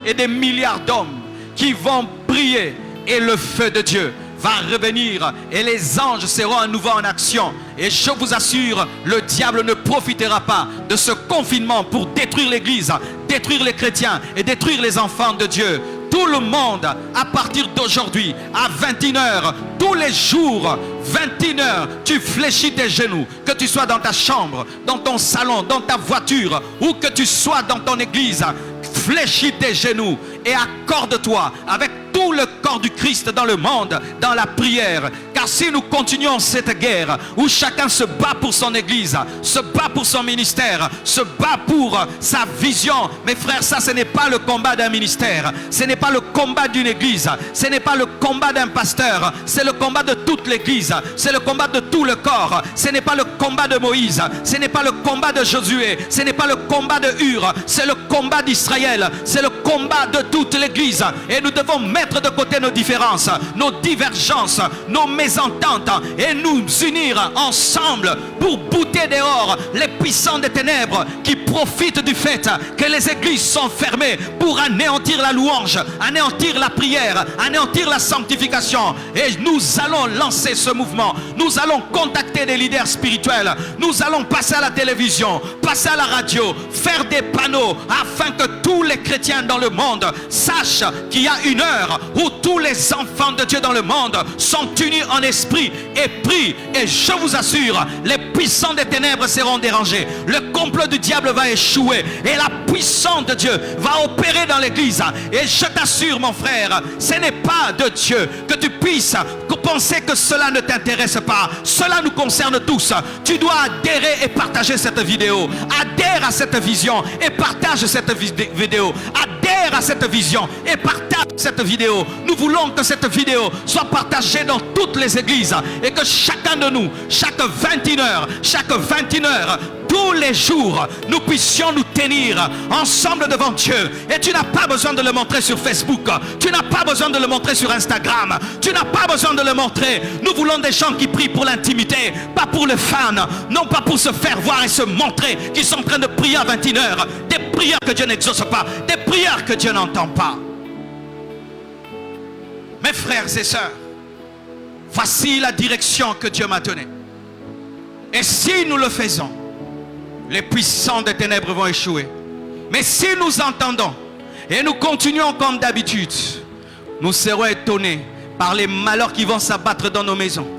et des milliards d'hommes qui vont prier et le feu de Dieu va revenir et les anges seront à nouveau en action. Et je vous assure, le diable ne profitera pas de ce confinement pour détruire l'église, détruire les chrétiens et détruire les enfants de Dieu. Tout le monde, à partir d'aujourd'hui, à 21h, tous les jours, 21h, tu fléchis tes genoux. Que tu sois dans ta chambre, dans ton salon, dans ta voiture, ou que tu sois dans ton église, fléchis tes genoux et accorde-toi avec tout le corps du Christ dans le monde, dans la prière. Car si nous continuons cette guerre où chacun se bat pour son église, se bat pour son ministère, se bat pour sa vision, mes frères, ça ce n'est pas le combat d'un ministère, ce n'est pas le combat d'une église, ce n'est pas le combat d'un pasteur, c'est le combat de toute l'église, c'est le combat de tout le corps. Ce n'est pas le combat de Moïse, ce n'est pas le combat de Josué, ce n'est pas le combat de Hur, c'est le combat d'Israël, c'est le combat de toute l'église. Et nous devons mettre de côté nos différences, nos divergences, nos mésententes et nous unir ensemble pour bouter dehors les puissants des ténèbres qui profitent du fait que les églises sont fermées pour anéantir la louange, anéantir la prière, anéantir la sanctification. Et nous allons lancer ce mouvement, nous allons contacter des leaders spirituels, nous allons passer à la télévision, passer à la radio, faire des panneaux afin que tous les chrétiens dans le monde sachent qu'il y a une heure où tous les enfants de Dieu dans le monde sont unis en esprit et prient. Et je vous assure, les puissants des ténèbres seront dérangés, le complot du diable va échouer et la puissance de Dieu va opérer dans l'église. Et je t'assure mon frère, ce n'est pas de Dieu que tu puisses penser que cela ne t'intéresse pas. Cela nous concerne tous. Tu dois adhérer et partager cette vidéo. Adhère à cette vision et partage cette vidéo. Adhère à cette vision et partage cette vidéo. Nous voulons que cette vidéo soit partagée dans toutes les églises et que chacun de nous, chaque 21h, tous les jours, nous puissions nous tenir ensemble devant Dieu. Et tu n'as pas besoin de le montrer sur Facebook. Tu n'as pas besoin de le montrer sur Instagram. Tu n'as pas besoin de le montrer. Nous voulons des gens qui prient pour l'intimité, pas pour le fan, non pas pour se faire voir et se montrer qu'ils sont en train de prier à 21h. Des prières que Dieu n'exauce pas, des prières que Dieu n'entend pas. Mes frères et sœurs, voici la direction que Dieu m'a donnée. Et si nous le faisons, les puissants des ténèbres vont échouer. Mais si nous entendons et nous continuons comme d'habitude, nous serons étonnés par les malheurs qui vont s'abattre dans nos maisons.